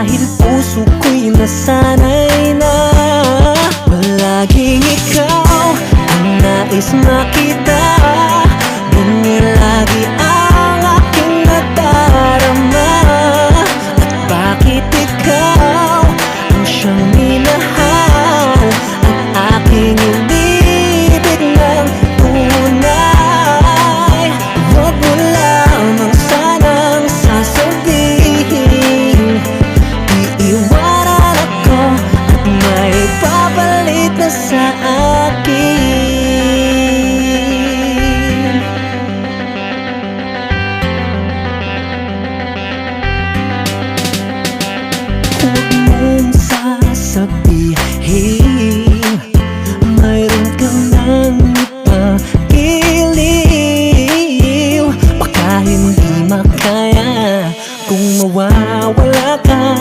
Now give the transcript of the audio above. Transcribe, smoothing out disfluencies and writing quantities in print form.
Dahil puso ko'y nasanay na palaging ikaw ang nais makita. Ganyan lagi ang aking nadarama. At bakit ikaw ang siyang minahal, ang aking inibig ng tunay? Huwag mo lamang sanang sasabihin iiwanan ako at may papalit na sa akin. Huwag